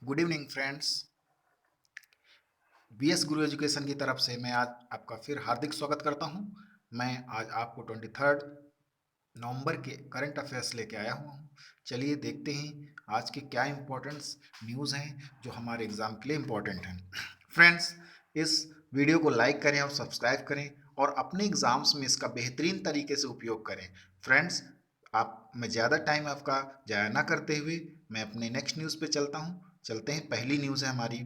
Good evening friends. BS गुरु education की तरफ से मैं आज आपका फिर हार्दिक स्वागत करता हूं। मैं आज आपको 23 नवंबर के करंट अफेयर्स लेके आया हुआ हूं। चलिए देखते हैं आज के क्या इम्पोर्टेंट्स न्यूज़ हैं जो हमारे एग्ज़ाम के लिए इम्पोर्टेंट हैं। फ्रेंड्स, इस वीडियो को लाइक करें और सब्सक्राइब करें और अपने एग्ज़ाम्स में इसका बेहतरीन तरीके से उपयोग करें। फ्रेंड्स, आप मैं ज़्यादा टाइम आपका ज़ाया ना करते हुए मैं अपने नेक्स्ट न्यूज़ पे चलता हूँ। चलते हैं, पहली न्यूज़ है हमारी।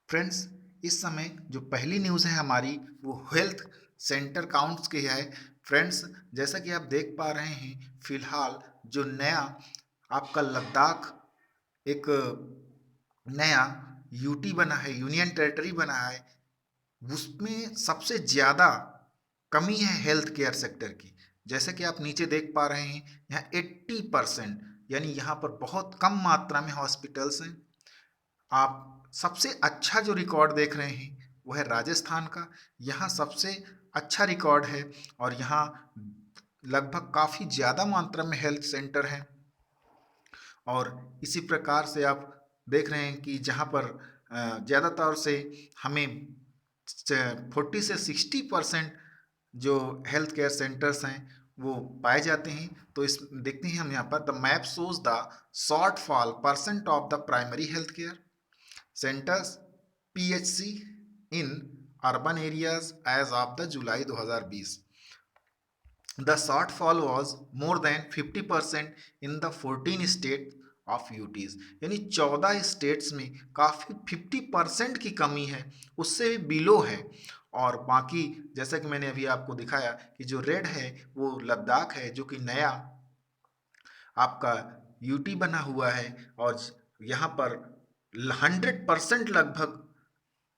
फ्रेंड्स, इस समय जो पहली न्यूज़ है हमारी वो हेल्थ सेंटर काउंट्स की है। फ्रेंड्स, जैसा कि आप देख पा रहे हैं, फिलहाल जो नया आपका लद्दाख एक नया यूटी बना है, यूनियन टेरिटरी बना है, उसमें सबसे ज़्यादा कमी है हेल्थ केयर सेक्टर की। जैसे कि आप नीचे देख पा रहे हैं, यहाँ 80% यानी यहाँ पर बहुत कम मात्रा में हॉस्पिटल्स हैं। आप सबसे अच्छा जो रिकॉर्ड देख रहे हैं वो है राजस्थान का। यहाँ सबसे अच्छा रिकॉर्ड है और यहाँ लगभग काफ़ी ज़्यादा मात्रा में हेल्थ सेंटर हैं। और इसी प्रकार से आप देख रहे हैं कि जहाँ पर ज़्यादातर से हमें 40 से 60% जो हेल्थ केयर सेंटर्स हैं वो पाए जाते हैं। तो इस देखते हैं हम यहाँ पर, the map shows the short fall percent of the primary health care centers PHC in urban areas as of the July 2020. The shortfall was more than 50% in the 14 states of UTs, यानी 14 states में काफ़ी 50% की कमी है, उससे भी below है। और बाकी जैसा कि मैंने अभी आपको दिखाया कि जो रेड है वो लद्दाख है, जो कि नया आपका यूटी बना हुआ है और यहाँ पर 100% लगभग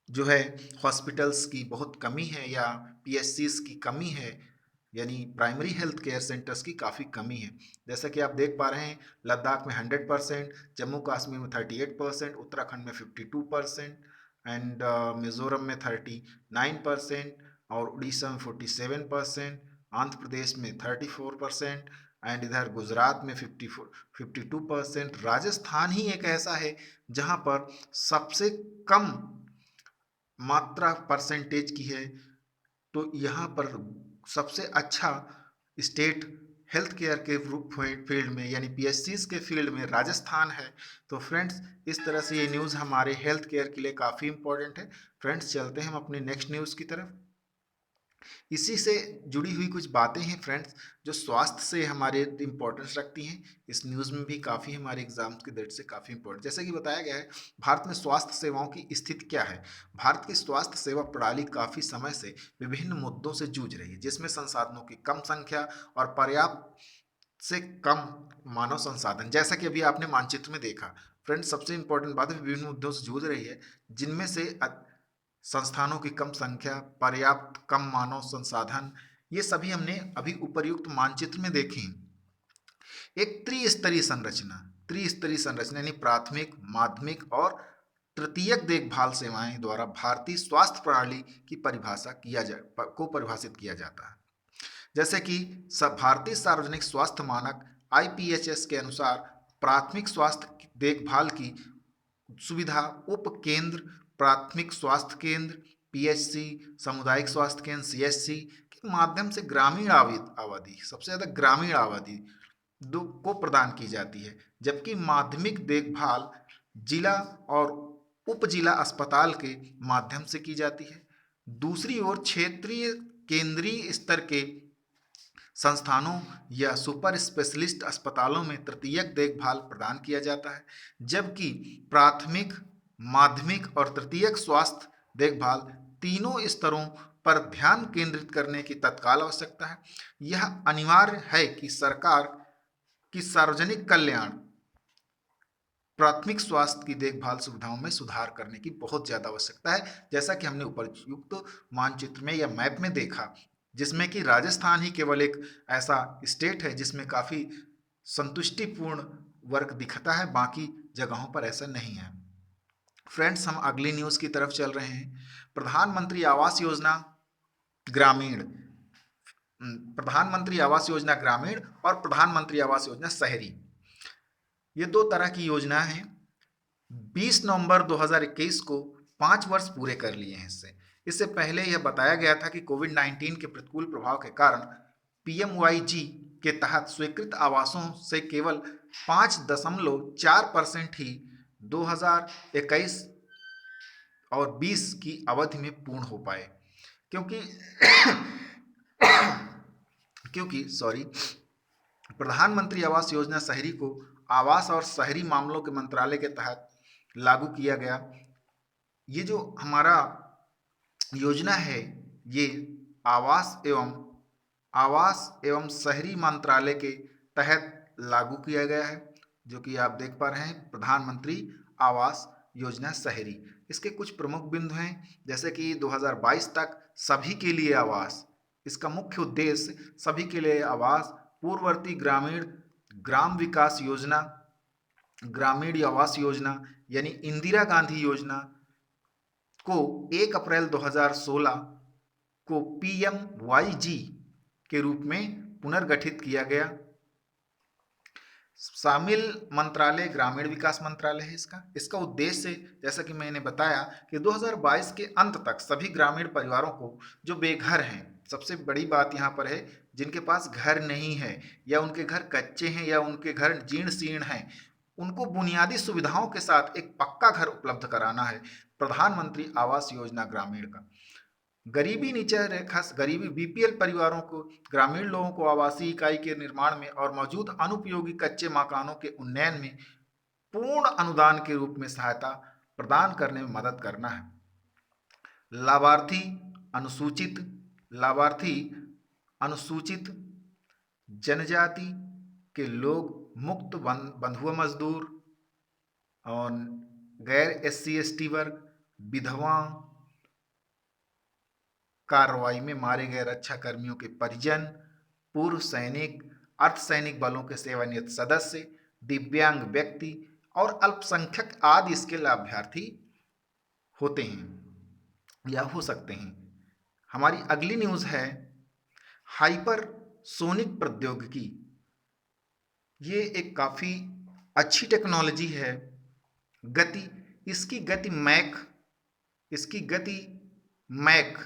जो है हॉस्पिटल्स की बहुत कमी है या पीएचसीज की कमी है, यानी प्राइमरी हेल्थ केयर सेंटर्स की काफ़ी कमी है। जैसा कि आप देख पा रहे हैं, लद्दाख में 100%, जम्मू कश्मीर में 38%, उत्तराखंड में 52% एंड मिजोरम में 39% और उड़ीसा में 47%, आंध्र प्रदेश में 34% एंड इधर गुजरात में 52%। राजस्थान ही एक ऐसा है जहां पर सबसे कम मात्रा परसेंटेज की है। तो यहाँ पर सबसे अच्छा स्टेट हेल्थ केयर के फील्ड में यानी पीएचसीज के फील्ड में राजस्थान है। तो फ्रेंड्स, इस तरह से ये न्यूज़ हमारे हेल्थ केयर के लिए काफ़ी इंपॉर्टेंट है। फ्रेंड्स, चलते हैं हम अपने नेक्स्ट न्यूज़ की तरफ। इसी से जुड़ी हुई कुछ बातें हैं फ्रेंड्स जो स्वास्थ्य से हमारे इंपॉर्टेंस रखती हैं। इस न्यूज़ में भी काफ़ी हमारे एग्जाम के दृष्टि से काफ़ी इंपॉर्टेंट, जैसे कि बताया गया है, भारत में स्वास्थ्य सेवाओं की स्थिति क्या है। भारत की स्वास्थ्य सेवा प्रणाली काफ़ी समय से विभिन्न मुद्दों से जूझ रही है, जिसमें संसाधनों की कम संख्या और पर्याप्त से कम मानव संसाधन, जैसा कि अभी आपने मानचित्र में देखा। फ्रेंड्स, सबसे इंपॉर्टेंट बात है, विभिन्न मुद्दों से जूझ रही है, जिनमें से संस्थानों की कम संख्या, पर्याप्त कम मानव संसाधन, ये सभी हमने अभी उपर्युक्त मानचित्र में देखे। एक त्रिस्तरीय संरचना यानी प्राथमिक, माध्यमिक और तृतीयक देखभाल सेवाएं द्वारा भारतीय स्वास्थ्य प्रणाली की परिभाषित किया जाता है। जैसे कि भारतीय सार्वजनिक स्वास्थ्य मानक आईपीएचएस के अनुसार प्राथमिक स्वास्थ्य देखभाल की सुविधा उप केंद्र, प्राथमिक स्वास्थ्य केंद्र पीएचसी, सामुदायिक स्वास्थ्य केंद्र सीएचसी के माध्यम से ग्रामीण आबादी, सबसे ज़्यादा ग्रामीण आबादी को प्रदान की जाती है, जबकि माध्यमिक देखभाल जिला और उप जिला अस्पताल के माध्यम से की जाती है। दूसरी ओर क्षेत्रीय केंद्रीय स्तर के संस्थानों या सुपर स्पेशलिस्ट अस्पतालों में तृतीयक देखभाल प्रदान किया जाता है, जबकि प्राथमिक, माध्यमिक और तृतीयक स्वास्थ्य देखभाल तीनों स्तरों पर ध्यान केंद्रित करने की तत्काल आवश्यकता है। यह अनिवार्य है कि सरकार की सार्वजनिक कल्याण प्राथमिक स्वास्थ्य की देखभाल सुविधाओं में सुधार करने की बहुत ज़्यादा आवश्यकता है, जैसा कि हमने उपयुक्त मानचित्र में या मैप में देखा, जिसमें कि राजस्थान ही केवल एक ऐसा स्टेट है जिसमें काफ़ी संतुष्टिपूर्ण वर्क दिखता है, बाकी जगहों पर ऐसा नहीं है। फ्रेंड्स, हम अगली न्यूज़ की तरफ चल रहे हैं। प्रधानमंत्री आवास योजना ग्रामीण, प्रधानमंत्री आवास योजना ग्रामीण और प्रधानमंत्री आवास योजना शहरी, ये दो तरह की योजना हैं। 20 नवंबर 2021 को 5 वर्ष पूरे कर लिए हैं इससे। इससे पहले यह बताया गया था कि कोविड 19 के प्रतिकूल प्रभाव के कारण पीएमवाईजी के तहत स्वीकृत आवासों से केवल 5.4% ही 2021 और 20 की अवधि में पूर्ण हो पाए, क्योंकि क्योंकि सॉरी प्रधानमंत्री आवास योजना शहरी को आवास और शहरी मामलों के मंत्रालय के तहत लागू किया गया। ये जो हमारा योजना है ये आवास एवं शहरी मंत्रालय के तहत लागू किया गया है, जो कि आप देख पा रहे हैं प्रधानमंत्री आवास योजना शहरी। इसके कुछ प्रमुख बिंदु हैं, जैसे कि 2022 तक सभी के लिए आवास। इसका मुख्य उद्देश्य सभी के लिए आवास, पूर्ववर्ती ग्रामीण ग्राम विकास योजना, ग्रामीण आवास योजना यानी इंदिरा गांधी योजना को 1 अप्रैल 2016 को पीएमवाईजी के रूप में पुनर्गठित किया गया। शामिल मंत्रालय ग्रामीण विकास मंत्रालय है। इसका उद्देश्य जैसा कि मैंने बताया कि 2022 के अंत तक सभी ग्रामीण परिवारों को जो बेघर हैं, सबसे बड़ी बात यहाँ पर है जिनके पास घर नहीं है या उनके घर कच्चे हैं या उनके घर जीर्ण शीर्ण हैं, उनको बुनियादी सुविधाओं के साथ एक पक्का घर उपलब्ध कराना है प्रधानमंत्री आवास योजना ग्रामीण का। गरीबी नीचे रेखा गरीबी बीपीएल परिवारों को, ग्रामीण लोगों को आवासीय इकाई के निर्माण में और मौजूद अनुपयोगी कच्चे मकानों के उन्नयन में पूर्ण अनुदान के रूप में सहायता प्रदान करने में मदद करना है। लाभार्थी अनुसूचित जनजाति के लोग, मुक्त बंधुआ मजदूर और गैर एससी एसटी वर्ग, विधवा, कार्रवाई में मारे गए रक्षा कर्मियों के परिजन, पूर्व सैनिक, अर्धसैनिक बलों के सेवानिवृत्त सदस्य, दिव्यांग व्यक्ति और अल्पसंख्यक आदि इसके लाभार्थी होते हैं या हो सकते हैं। हमारी अगली न्यूज़ है हाइपरसोनिक प्रौद्योगिकी। ये एक काफ़ी अच्छी टेक्नोलॉजी है। इसकी गति मैक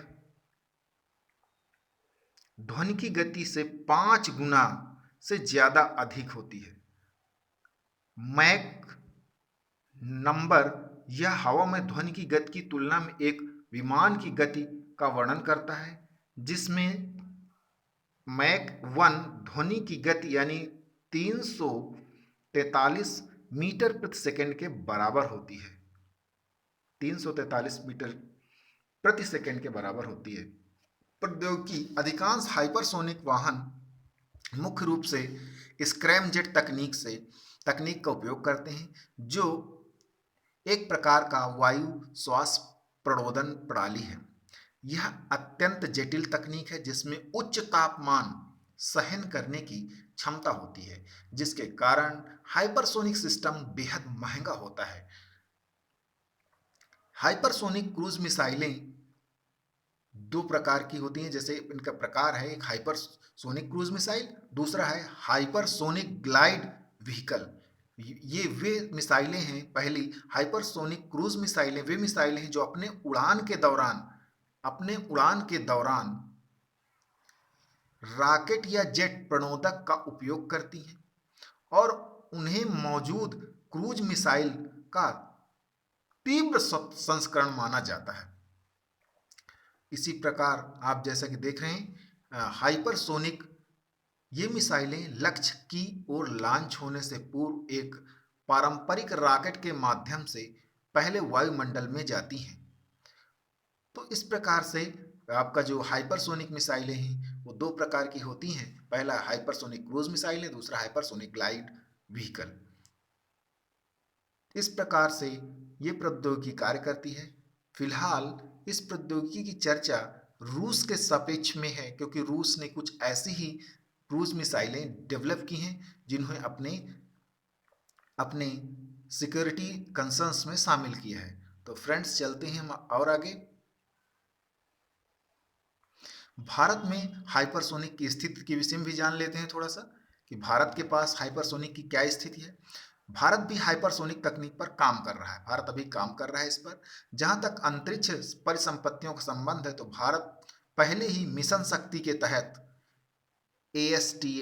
ध्वनि की गति से 5 गुना से ज्यादा अधिक होती है। मैक नंबर यह हवा में ध्वनि की गति की तुलना में एक विमान की गति का वर्णन करता है, जिसमें मैक 1 ध्वनि की गति यानी 343 मीटर प्रति सेकंड के बराबर होती है। 343 मीटर प्रति सेकंड के बराबर होती है। प्रौद्योगिकी अधिकांश हाइपरसोनिक वाहन मुख्य रूप से स्क्रैमजेट तकनीक का उपयोग करते हैं, जो एक प्रकार का वायु श्वास प्रणोदन प्रणाली है। यह अत्यंत जटिल तकनीक है जिसमें उच्च तापमान सहन करने की क्षमता होती है, जिसके कारण हाइपरसोनिक सिस्टम बेहद महंगा होता है। हाइपरसोनिक क्रूज मिसाइलें 2 प्रकार की होती हैं, जैसे इनका प्रकार है, एक हाइपरसोनिक क्रूज मिसाइल, दूसरा है हाइपरसोनिक ग्लाइड व्हीकल। ये वे मिसाइलें हैं, पहली हाइपरसोनिक क्रूज मिसाइलें वे मिसाइलें हैं जो अपने उड़ान के दौरान रॉकेट या जेट प्रणोदक का उपयोग करती हैं और उन्हें मौजूद क्रूज मिसाइल का तीव्र संस्करण माना जाता है। इसी प्रकार आप जैसा कि देख रहे हैं हाइपरसोनिक ये मिसाइलें लक्ष्य की ओर लॉन्च होने से पूर्व एक पारंपरिक रॉकेट के माध्यम से पहले वायुमंडल में जाती हैं। तो इस प्रकार से आपका जो हाइपरसोनिक मिसाइलें हैं वो 2 प्रकार की होती हैं, पहला हाइपरसोनिक क्रूज मिसाइलें, दूसरा हाइपरसोनिक ग्लाइड व्हीकल। इस प्रकार से ये प्रौद्योगिकी कार्य करती है। फिलहाल इस प्रौद्योगिकी की चर्चा रूस के सापेक्ष में है, क्योंकि रूस ने कुछ ऐसी ही क्रूज मिसाइलें डेवलप की हैं जिन्हें अपने सिक्योरिटी कंसर्न्स में शामिल किया है। तो फ्रेंड्स चलते हैं हम और आगे। भारत में हाइपरसोनिक की स्थिति के विषय में भी जान लेते हैं थोड़ा सा कि भारत के पास हाइपरसोनिक की क्या स्थिति है। भारत भी हाइपरसोनिक तकनीक पर काम कर रहा है, भारत अभी काम कर रहा है इस पर। जहां तक अंतरिक्ष परिसंपत्तियों का संबंध है तो भारत पहले ही मिशन शक्ति के तहत एएसटी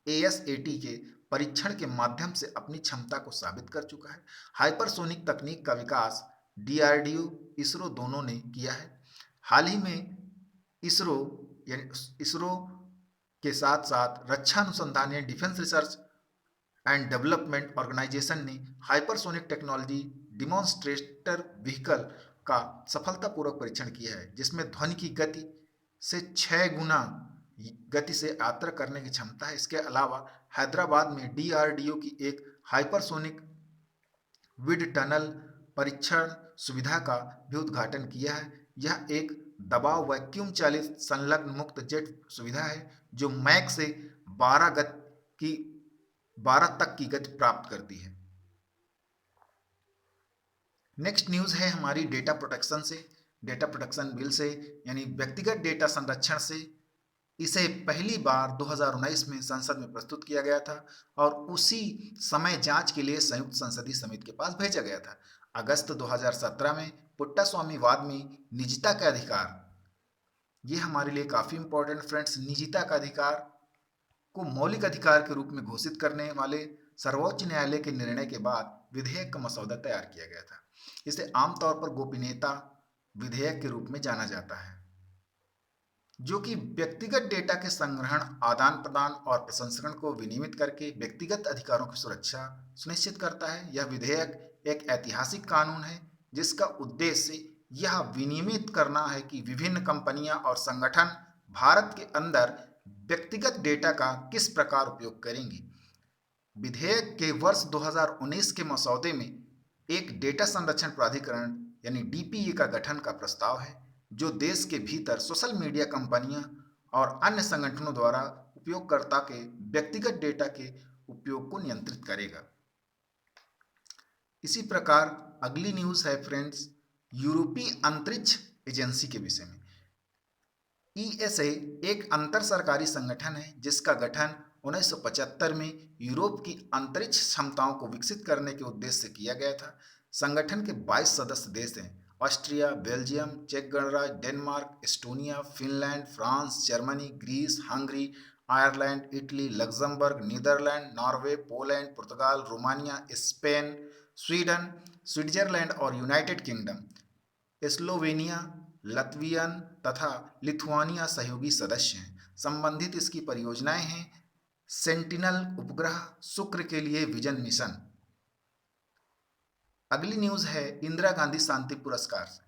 एएसएटी के परीक्षण के माध्यम से अपनी क्षमता को साबित कर चुका है। हाइपरसोनिक तकनीक का विकास डीआरडीओ, इसरो दोनों ने किया है। हाल ही में इसरो यानी इसरो के साथ साथ रक्षा अनुसंधान यानी Defence Research and Development Organisation ने हाइपरसोनिक टेक्नोलॉजी डिमॉन्स्ट्रेटर व्हीकल का सफलतापूर्वक परीक्षण किया है, जिसमें ध्वनि की गति से 6 गुना गति से यात्रा करने की क्षमता है। इसके अलावा हैदराबाद में डीआरडीओ की एक हाइपरसोनिक विड टनल परीक्षण सुविधा का भी उद्घाटन किया है। यह एक दबाव वैक्यूम चालित संलग्न मुक्त जेट सुविधा है जो मैक से 12 की 12 तक की गति प्राप्त करती है। नेक्स्ट न्यूज़ है हमारी डेटा प्रोटेक्शन से, डेटा प्रोटेक्शन बिल से, यानी व्यक्तिगत डेटा संरक्षण से। इसे पहली बार 2019 में संसद में प्रस्तुत किया गया था और उसी समय जांच के लिए संयुक्त संसदीय समिति के पास भेजा गया था। अगस्त 2017 में पुट्टास्वामी वाद में निजता का अधिकार, ये हमारे लिए काफ़ी इंपॉर्टेंट फ्रेंड्स, निजता का अधिकार को मौलिक अधिकार के रूप में घोषित करने वाले सर्वोच्च न्यायालय के निर्णय के बाद विधेयक का मसौदा तैयार किया गया था। इसे आमतौर पर गोपनीयता विधेयक के रूप में जाना जाता है, जो कि व्यक्तिगत डेटा के संग्रहण, आदान प्रदान और प्रसंस्करण को विनियमित करके व्यक्तिगत अधिकारों की सुरक्षा सुनिश्चित करता है। यह विधेयक एक ऐतिहासिक कानून है जिसका उद्देश्य यह विनियमित करना है कि विभिन्न कंपनियां और संगठन भारत के अंदर व्यक्तिगत डेटा का किस प्रकार उपयोग करेंगे। विधेयक के वर्ष 2019 के मसौदे में एक डेटा संरक्षण प्राधिकरण यानी डीपीए का गठन का प्रस्ताव है, जो देश के भीतर सोशल मीडिया कंपनियां और अन्य संगठनों द्वारा उपयोगकर्ता के व्यक्तिगत डेटा के उपयोग को नियंत्रित करेगा। इसी प्रकार अगली न्यूज़ है फ्रेंड्स, यूरोपीय अंतरिक्ष एजेंसी के विषय में। ईएसए एक अंतर सरकारी संगठन है जिसका गठन 1975 में यूरोप की अंतरिक्ष क्षमताओं को विकसित करने के उद्देश्य से किया गया था। संगठन के 22 सदस्य देश हैं: ऑस्ट्रिया, बेल्जियम, चेक गणराज्य, Denmark, Estonia, Finland, France, Germany, Greece, Hungary, Ireland, Italy, Luxembourg, Netherlands, Norway, Poland, पुर्तगाल, रोमानिया, स्पेन, स्वीडन, स्विट्जरलैंड और यूनाइटेड किंगडम, स्लोवेनिया, लत्वियन तथा लिथुआनिया सहयोगी सदस्य हैं। संबंधित इसकी परियोजनाएं हैं: सेंटिनल उपग्रह, शुक्र के लिए विजन मिशन। अगली न्यूज है इंदिरा गांधी शांति पुरस्कार से।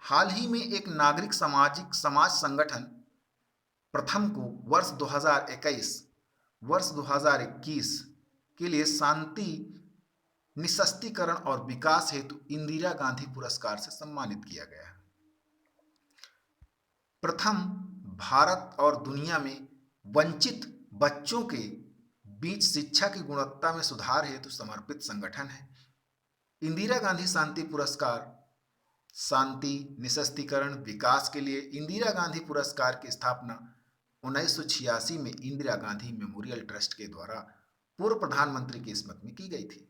हाल ही में एक नागरिक सामाजिक समाज संगठन प्रथम को वर्ष 2021 के लिए शांति, निःशस्त्रीकरण और विकास हेतु इंदिरा गांधी पुरस्कार से सम्मानित किया गया है। प्रथम भारत और दुनिया में वंचित बच्चों के बीच शिक्षा की गुणवत्ता में सुधार हेतु समर्पित संगठन है। इंदिरा गांधी शांति पुरस्कार शांति, निःशस्त्रीकरण, विकास के लिए इंदिरा गांधी पुरस्कार की स्थापना 1986 में इंदिरा गांधी मेमोरियल ट्रस्ट के द्वारा पूर्व प्रधानमंत्री की स्मृति में की गई थी।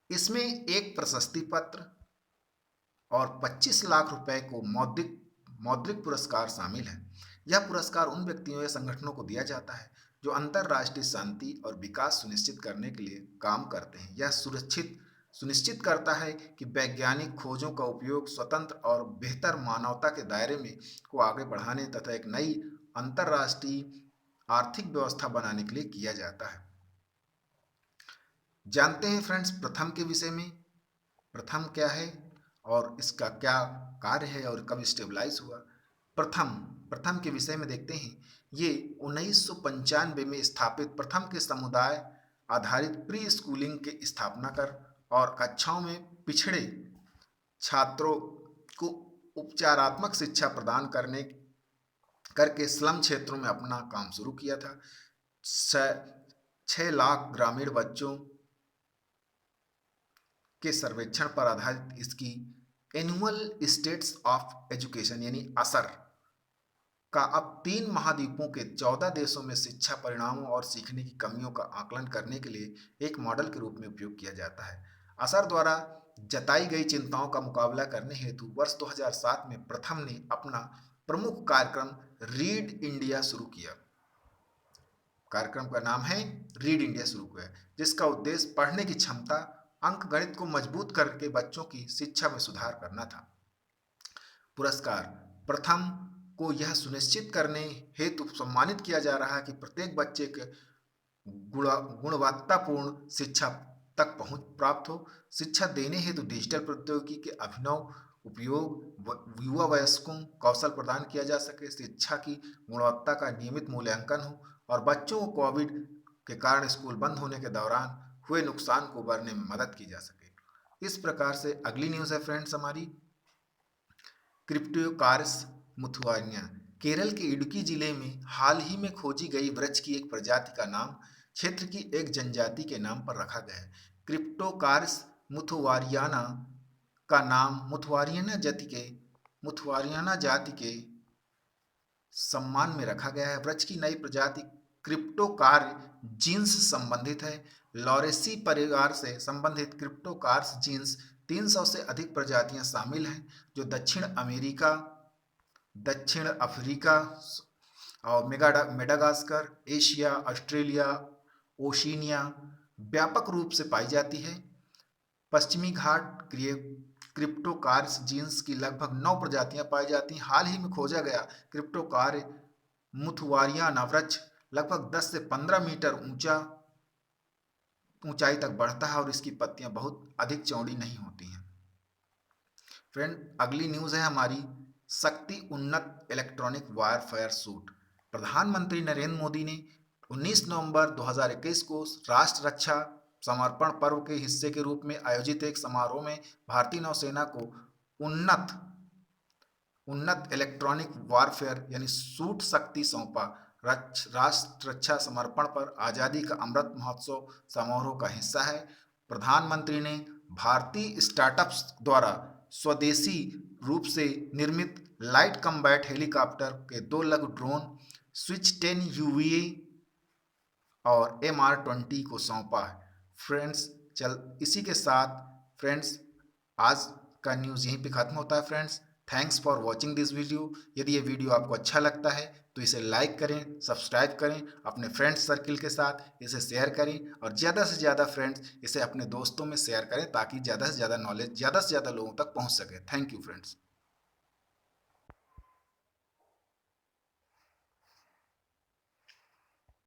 इसमें एक प्रशस्ति पत्र और 25 लाख रुपए को मौद्रिक पुरस्कार शामिल है। यह पुरस्कार उन व्यक्तियों या संगठनों को दिया जाता है जो अंतर्राष्ट्रीय शांति और विकास सुनिश्चित करने के लिए काम करते हैं। यह सुनिश्चित करता है कि वैज्ञानिक खोजों का उपयोग स्वतंत्र और बेहतर मानवता के दायरे में को आगे बढ़ाने तथा एक नई अंतर्राष्ट्रीय आर्थिक व्यवस्था बनाने के लिए किया जाता है। जानते हैं फ्रेंड्स प्रथम के विषय में, प्रथम क्या है और इसका क्या कार्य है और कब स्टेबलाइज हुआ। प्रथम के विषय में देखते हैं। ये 1995 में स्थापित प्रथम के समुदाय आधारित प्री स्कूलिंग के स्थापना कर और कक्षाओं में पिछड़े छात्रों को उपचारात्मक शिक्षा प्रदान करके स्लम क्षेत्रों में अपना काम शुरू किया था। 6 लाख ग्रामीण बच्चों के सर्वेक्षण पर आधारित इसकी एनुअल स्टेट्स ऑफ एजुकेशन यानी असर का अब 3 महाद्वीपों के 14 देशों में शिक्षा परिणामों और सीखने की कमियों का आकलन करने के लिए एक मॉडल के रूप में उपयोग किया जाता है। असर द्वारा जताई गई चिंताओं का मुकाबला करने हेतु वर्ष 2007 में प्रथम ने अपना प्रमुख कार्यक्रम रीड इंडिया शुरू किया। कार्यक्रम का नाम है रीड इंडिया शुरू किया, जिसका उद्देश्य पढ़ने की क्षमता, अंक गणित को मजबूत करके बच्चों की शिक्षा में सुधार करना था। पुरस्कार: प्रथम को यह सुनिश्चित करने हेतु सम्मानित किया जा रहा है कि प्रत्येक बच्चे के गुणवत्तापूर्ण शिक्षा तक पहुंच प्राप्त हो। शिक्षा देने हेतु डिजिटल प्रौद्योगिकी के अभिनव उपयोग, युवा वयस्कों कौशल प्रदान किया जा सके, शिक्षा की गुणवत्ता का नियमित मूल्यांकन हो और बच्चों को कोविड के कारण स्कूल बंद होने के दौरान हुए नुकसान को भरने में मदद की जा सके। इस प्रकार से अगली न्यूज़ है फ्रेंड्स हमारी, क्रिप्टोकार्स मुथुआरिया। केरल के इडुक्की जिले में हाल ही में खोजी गई वृक्ष की एक प्रजाति का नाम क्षेत्र की एक जनजाति के नाम पर रखा गया है। क्रिप्टोकार्स मुथुआरियाना का नाम मुथुआरियाना जाति के सम्मान में रखा गया है। वृक्ष की नई प्रजाति क्रिप्टोकार जीन्स संबंधित है। लॉरेसी परिवार से संबंधित क्रिप्टोकार्स जीन्स 300 से अधिक प्रजातियां शामिल हैं, जो दक्षिण अमेरिका, दक्षिण अफ्रीका और मेडागास्कर, एशिया, ऑस्ट्रेलिया, ओशिनिया व्यापक रूप से पाई जाती है। पश्चिमी घाट क्रिप्टोकार्स जीन्स की लगभग 9 प्रजातियां पाई जाती हैं। हाल ही में खोजा गया क्रिप्टोकार मुथुआरियाना वृक्ष लगभग 10 से 15 मीटर ऊंचाई तक बढ़ता है और इसकी पत्तियां बहुत अधिक चौड़ी नहीं होती हैं। फ्रेंड अगली न्यूज़ है हमारी, शक्ति उन्नत इलेक्ट्रॉनिक वारफेयर सूट। प्रधानमंत्री नरेंद्र मोदी ने 19 नवंबर 2021 को राष्ट्र रक्षा समर्पण पर्व के हिस्से के रूप में आयोजित एक समारोह में भारतीय नौसेना को उन्नत इलेक्ट्रॉनिक वारफेयर यानी सूट शक्ति सौंपा। राष्ट्र रक्षा समर्पण पर आज़ादी का अमृत महोत्सव समारोह का हिस्सा है। प्रधानमंत्री ने भारतीय स्टार्टअप्स द्वारा स्वदेशी रूप से निर्मित लाइट कम्बैट हेलीकॉप्टर के 2 लघु ड्रोन स्विच 10 UVA और MR-20 को सौंपा है। फ्रेंड्स इसी के साथ फ्रेंड्स आज का न्यूज़ यहीं पे ख़त्म होता है। Friends thanks for watching this video. यदि ये वीडियो आपको अच्छा लगता है तो इसे लाइक करें, सब्सक्राइब करें, अपने फ्रेंड्स सर्किल के साथ इसे शेयर करें और ज़्यादा से ज़्यादा फ्रेंड्स इसे अपने दोस्तों में शेयर करें ताकि ज़्यादा से ज़्यादा नॉलेज ज़्यादा से ज़्यादा लोगों तक पहुंच सके। Thank you friends.